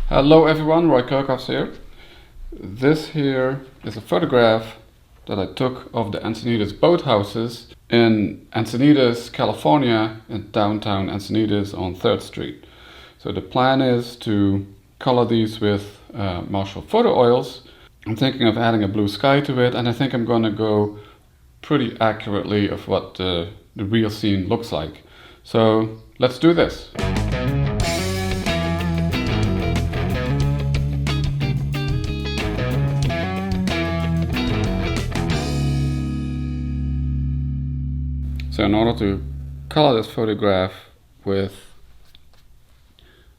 Hello everyone, Roy Kerckhoffs here. This here is a photograph that I took of the Encinitas boathouses in Encinitas, California, in downtown Encinitas on 3rd Street. So the plan is to color these with Marshall photo oils. I'm thinking of adding a blue sky to it, and I think I'm going to go pretty accurately of what the real scene looks like. So let's do this. So in order to color this photograph with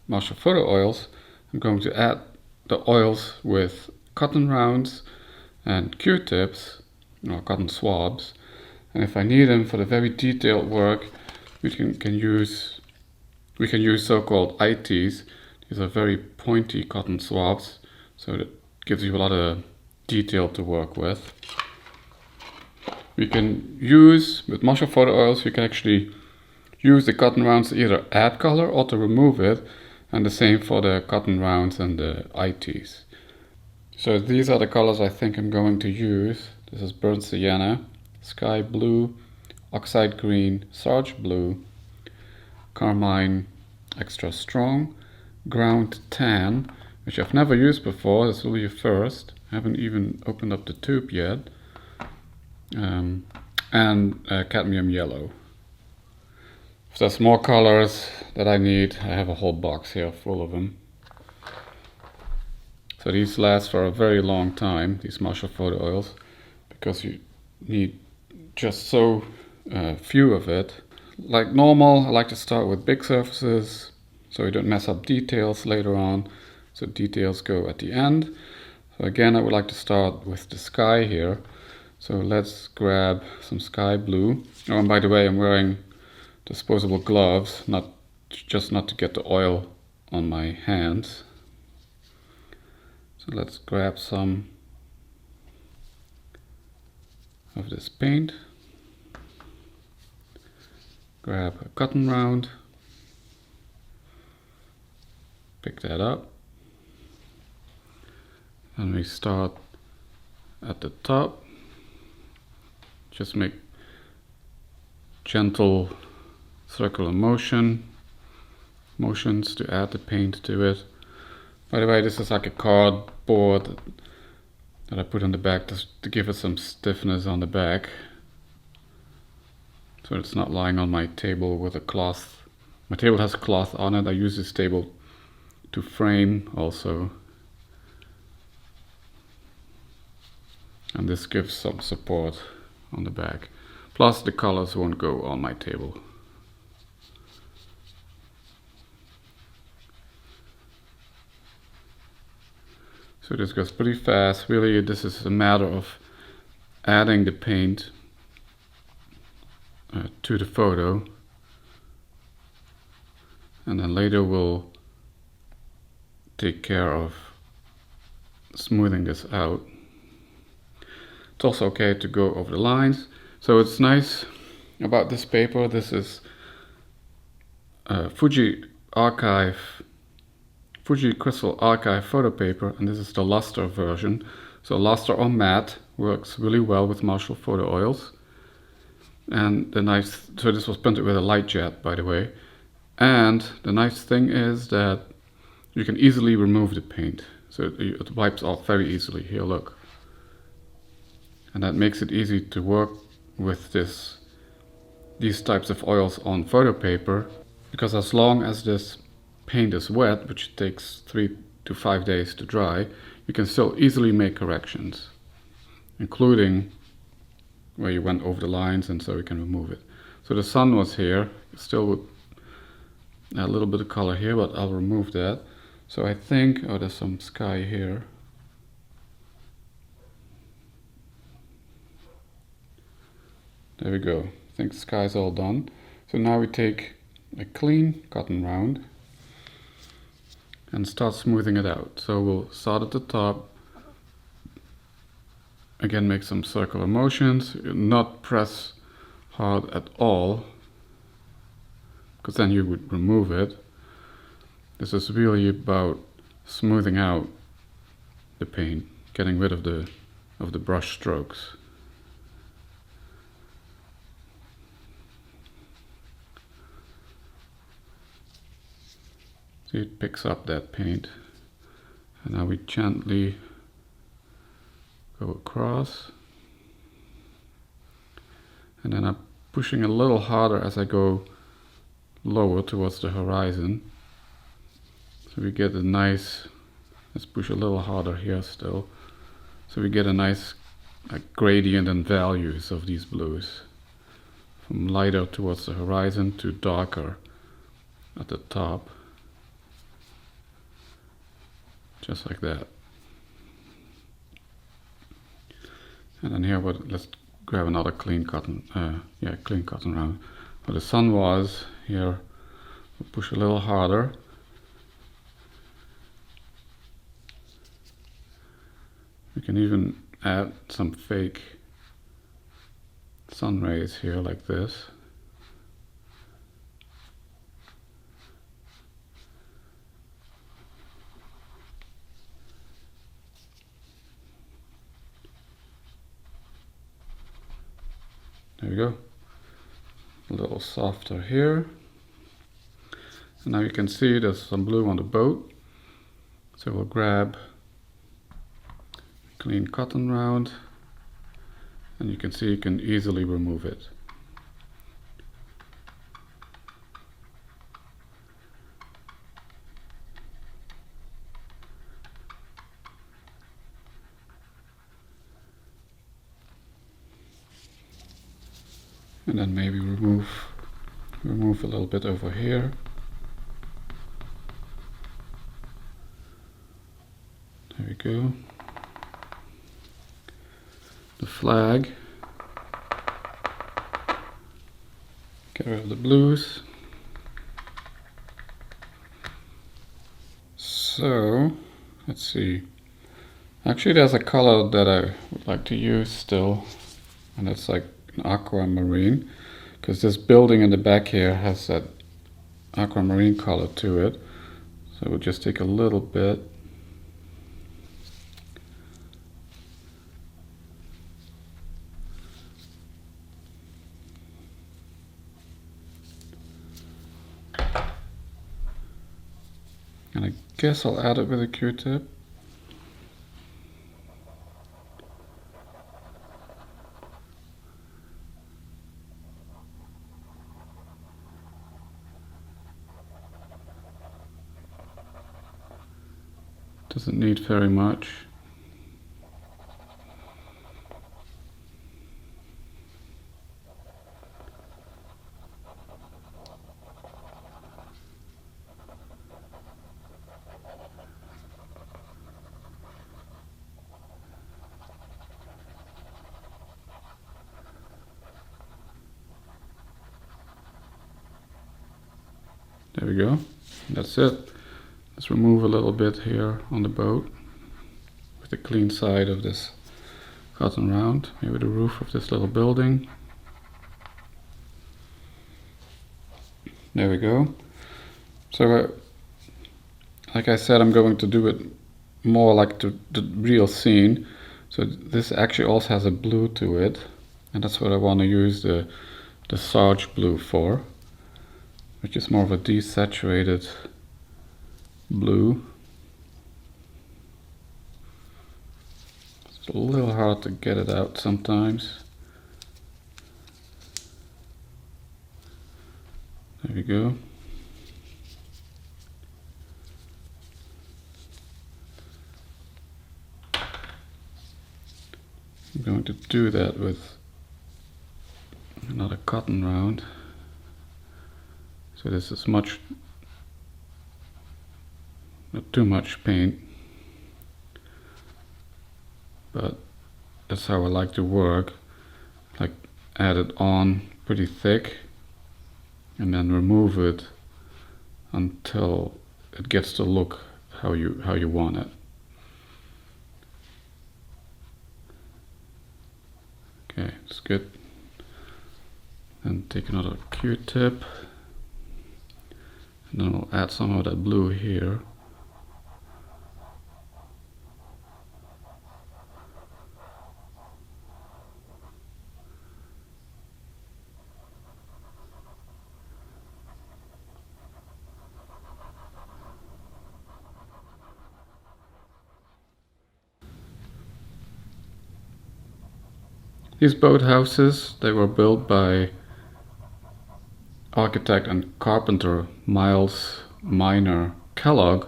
Marshall photo oils, I'm going to add the oils with cotton rounds and Q-tips, or cotton swabs. And if I need them for the very detailed work, we can use so-called ITs. These are very pointy cotton swabs, so that gives you a lot of detail to work with. We can use, with Marshall photo oils, you can actually use the cotton rounds to either add color or to remove it, and the same for the cotton rounds and the ITs. So these are the colors I think I'm going to use. This is burnt sienna, sky blue, oxide green, sarge blue, carmine extra strong, ground tan, which I've never used before. This will be a first. I haven't even opened up the tube yet. And cadmium yellow. If there's more colors that I need, I have a whole box here full of them. So these last for a very long time, these Marshall photo oils, because you need just so few of it. Like normal, I like to start with big surfaces so you don't mess up details later on. So details go at the end. So again, I would like to start with the sky here. So let's grab some sky blue. Oh, and by the way, I'm wearing disposable gloves, not to get the oil on my hands. So let's grab some of this paint. Grab a cotton round. Pick that up. And we start at the top. Just make gentle circular motions to add the paint to it. By the way, this is like a cardboard that I put on the back to give it some stiffness on the back, so it's not lying on my table with a cloth. My table has a cloth on it. I use this table to frame also, and this gives some support on the back. Plus the colors won't go on my table. So this goes pretty fast. Really, this is a matter of adding the paint to the photo, and then later we'll take care of smoothing this out. It's also okay to go over the lines. So it's nice about this paper. This is Fuji Crystal Archive photo paper, and this is the luster version. So luster or matte works really well with Marshall photo oils. And so this was printed with a light jet, by the way. And the nice thing is that you can easily remove the paint. So it wipes off very easily. Here, look. And that makes it easy to work with these types of oils on photo paper, because as long as this paint is wet, which takes 3 to 5 days to dry, you can still easily make corrections, including where you went over the lines, and so you can remove it. So the sun was here, still with a little bit of color here, but I'll remove that. So I think, oh, there's some sky here. There we go. I think the sky's all done. So now we take a clean cotton round and start smoothing it out. So we'll start at the top. Again, make some circular motions. Not press hard at all, because then you would remove it. This is really about smoothing out the paint, getting rid of the brush strokes. See, it picks up that paint, and now we gently go across, and then I'm pushing a little harder as I go lower towards the horizon, so we get a nice, let's push a little harder here still, so we get a nice gradient and values of these blues, from lighter towards the horizon to darker at the top, just like that. And then here, let's grab another clean cotton, clean cotton round. Where the sun was, here we'll push a little harder. We can even add some fake sun rays here like this. There we go. A little softer here. And now you can see there's some blue on the boat. So we'll grab a clean cotton round, and you can see you can easily remove it. And then maybe remove a little bit over here. There we go. The flag. Get rid of the blues. So, let's see. Actually, there's a color that I would like to use still, and it's like aquamarine, because this building in the back here has that aquamarine color to it. So we'll just take a little bit. And I guess I'll add it with a Q-tip. Doesn't need very much. There we go. That's it. Let's remove a little bit here on the boat with the clean side of this cotton round, maybe the roof of this little building. There we go. So like I said, I'm going to do it more like the real scene. So this actually also has a blue to it, and that's what I want to use the sarge blue for, which is more of a desaturated blue. It's a little hard to get it out sometimes. There we go. I'm going to do that with another cotton round. So this is not too much paint, but that's how I like to work. Like add it on pretty thick and then remove it until it gets to look how you want it. Okay, it's good. Then take another Q-tip, and then we'll add some of that blue here. These boathouses, they were built by architect and carpenter Miles Minor Kellogg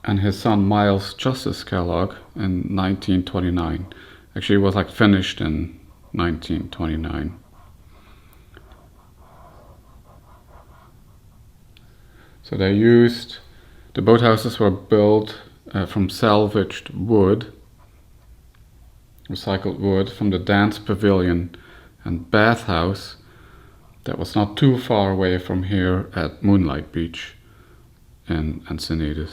and his son Miles Justus Kellogg in 1929. Actually, it was like finished in 1929. So the boathouses were built from salvaged wood, recycled wood from the Dance Pavilion and Bathhouse that was not too far away from here at Moonlight Beach in Encinitas.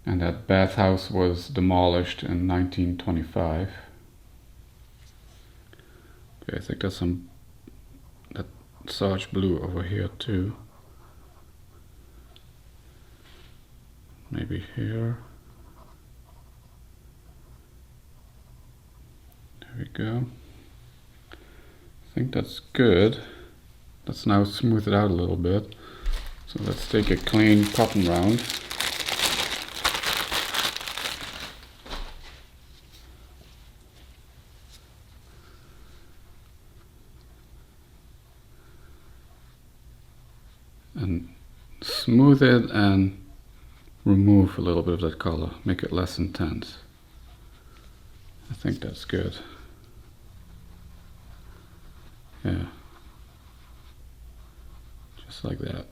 And that bathhouse was demolished in 1925. Okay, I think there's that sarge blue over here too. Maybe here. There we go. I think that's good. Let's now smooth it out a little bit. So let's take a clean cotton round. And smooth it and remove a little bit of that color, make it less intense. I think that's good. Yeah. Just like that.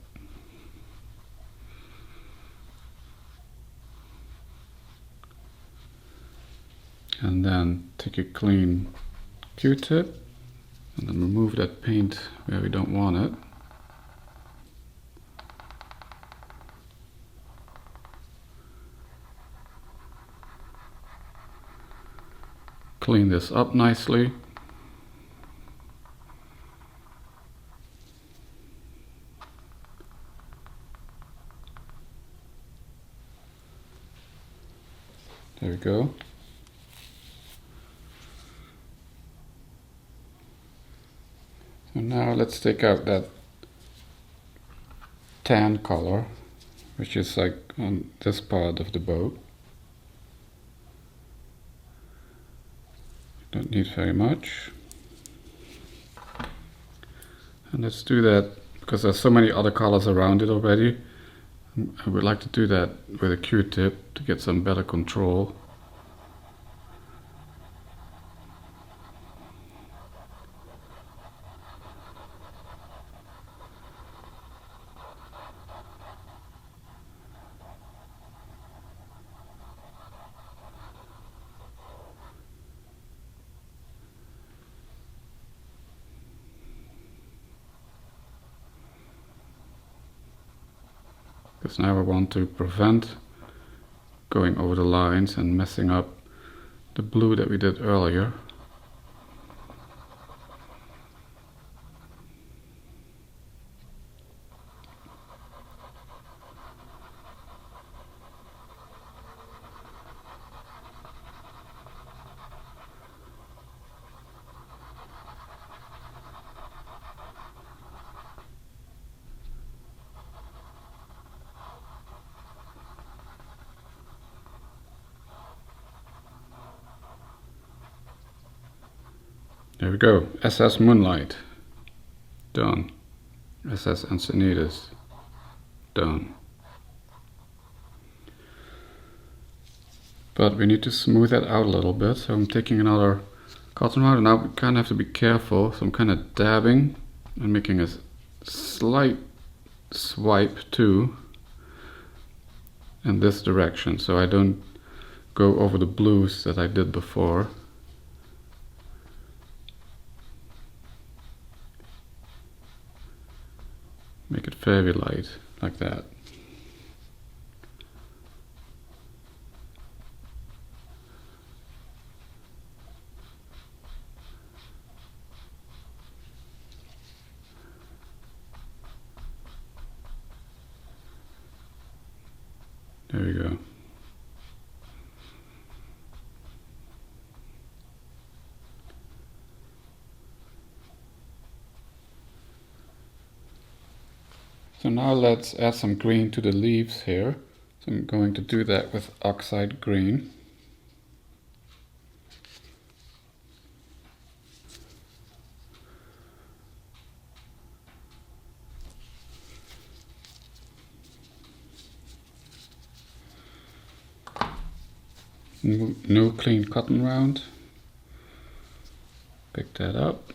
And then take a clean Q-tip and then remove that paint where we don't want it. Clean this up nicely. There we go. So now let's take out that tan color, which is like on this part of the boat. Don't need very much. And let's do that because there's so many other colors around it already. I would like to do that with a Q-tip to get some better control. Because now I want to prevent going over the lines and messing up the blue that we did earlier. There we go, SS Moonlight, done. SS Encinitas, done. But we need to smooth that out a little bit, so I'm taking another cotton round, and now we kind of have to be careful, so I'm kind of dabbing and making a slight swipe too in this direction, so I don't go over the blues that I did before. Make it very light, like that. There we go. So now let's add some green to the leaves here. So I'm going to do that with oxide green. New clean cotton round. Pick that up.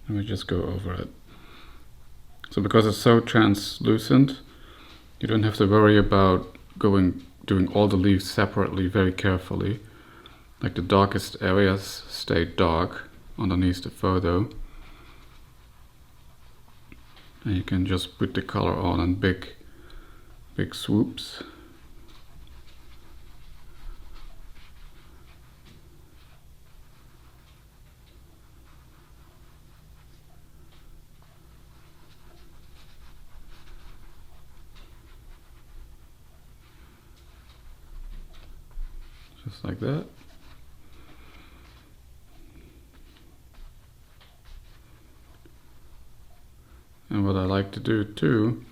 And we just go over it. So because it's so translucent, you don't have to worry about doing all the leaves separately very carefully. Like the darkest areas stay dark underneath the photo. And you can just put the color on in big swoops. Just like that. And what I like to do too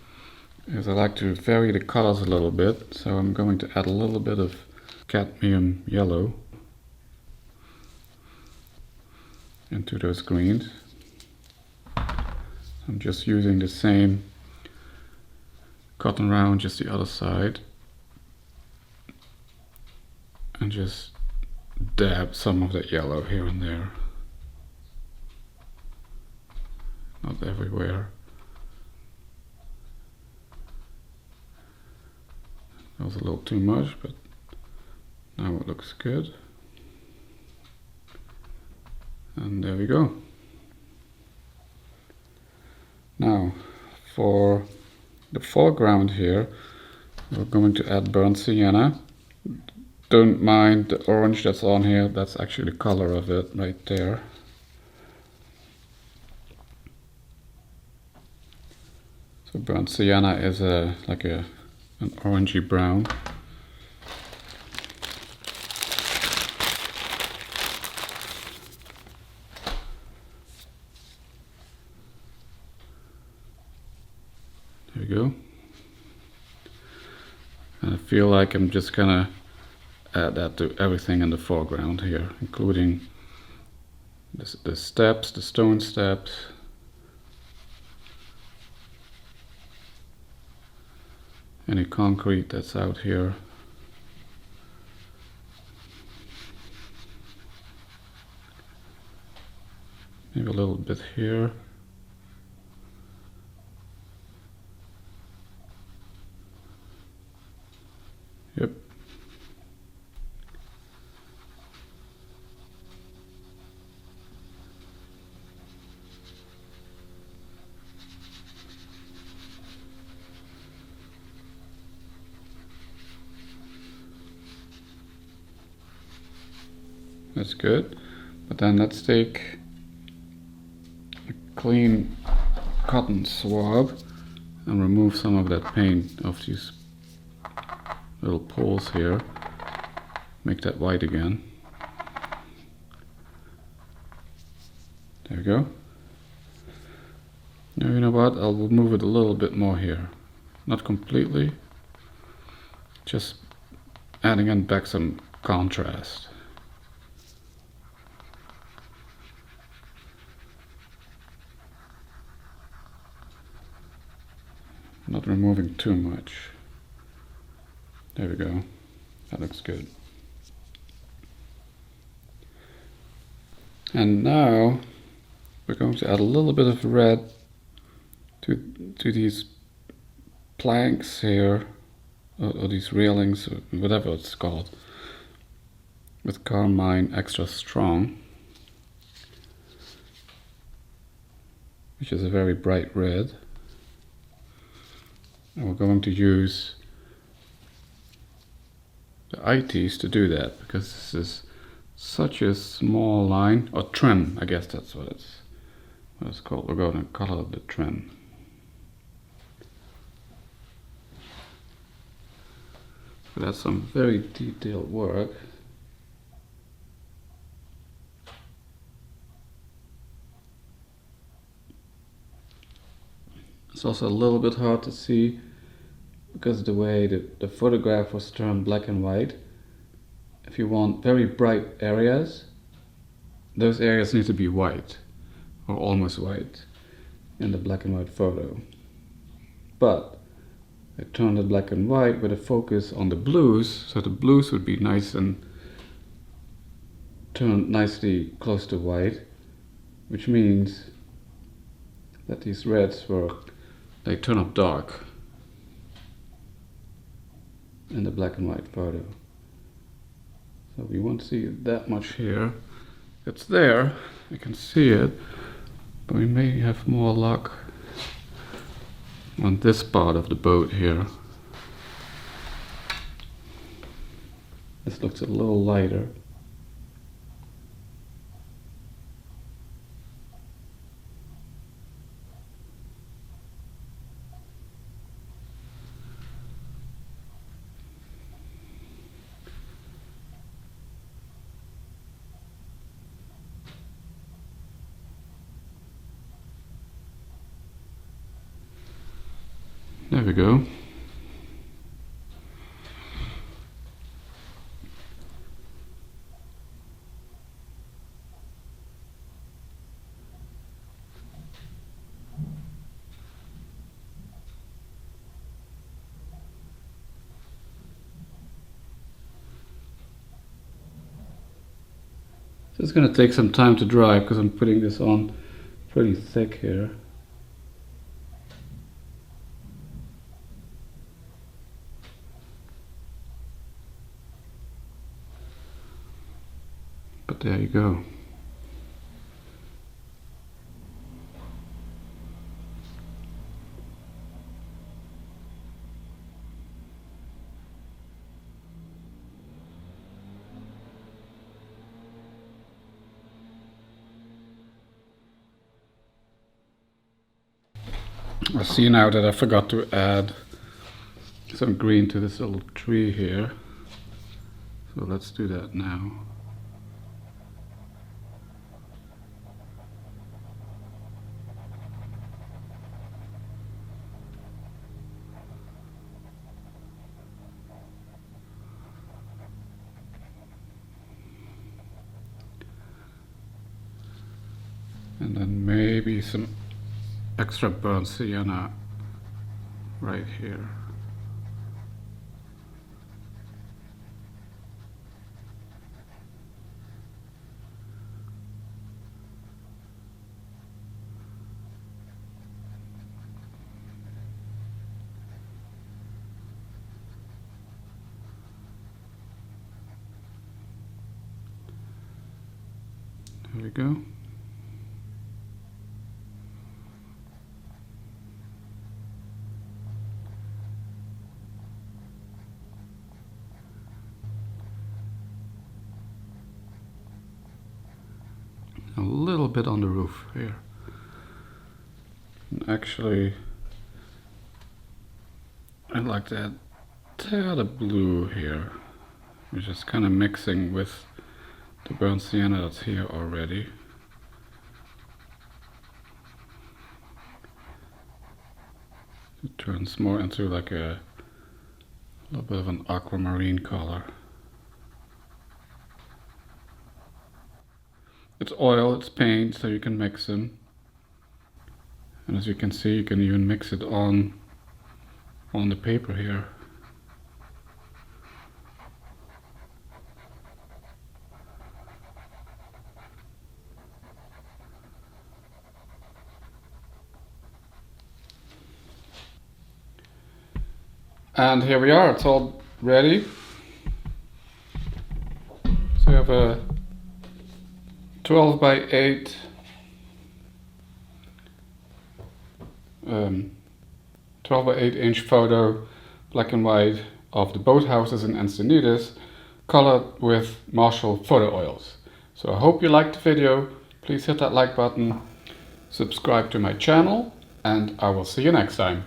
is I like to vary the colors a little bit. So I'm going to add a little bit of cadmium yellow into those greens. I'm just using the same cotton round, just the other side, and just dab some of that yellow here and there. Not everywhere. That was a little too much, but now it looks good. And there we go. Now, for the foreground here, we're going to add burnt sienna. Don't mind the orange that's on here, that's actually the color of it right there. So burnt sienna is like an orangey brown. There we go. And I feel like I'm just gonna add that to everything in the foreground here, including the steps, the stone steps. Any concrete that's out here. Maybe a little bit here. Yep. That's good. But then let's take a clean cotton swab and remove some of that paint of these little poles here. Make that white again. There we go. Now you know what, I'll remove it a little bit more here. Not completely, just adding in back some contrast. Not removing too much. There we go. That looks good. And now we're going to add a little bit of red to these planks here, or these railings, or whatever it's called, with carmine extra strong, which is a very bright red. And we're going to use the ITs to do that, because this is such a small line, or trim, I guess that's what it's called. We're going to color the trim. So that's some very detailed work. It's also a little bit hard to see because of the way the photograph was turned black and white. If you want very bright areas, those areas need to be white or almost white in the black and white photo. But I turned it black and white with a focus on the blues, so the blues would be nice and turned nicely close to white, which means that these reds they turn up dark in the black and white photo. So we won't see that much here. It's there, you can see it, but we may have more luck on this part of the boat here. This looks a little lighter. There we go. So it's going to take some time to dry because I'm putting this on pretty thick here. But there you go. I see now that I forgot to add some green to this little tree here. So let's do that now. And then maybe some extra burnt sienna right here. There we go. A little bit on the roof here. And actually, I'd like to add a tad of blue here, which is kind of mixing with the burnt sienna that's here already. It turns more into like a little bit of an aquamarine color. It's oil, it's paint, so you can mix them. And as you can see, you can even mix it on the paper here. And here we are, it's all ready. So we have a 12 by 8 12 by 8 inch photo, black and white, of the boathouses in Encinitas, colored with Marshall photo oils. So I hope you liked the video. Please hit that like button, subscribe to my channel, and I will see you next time.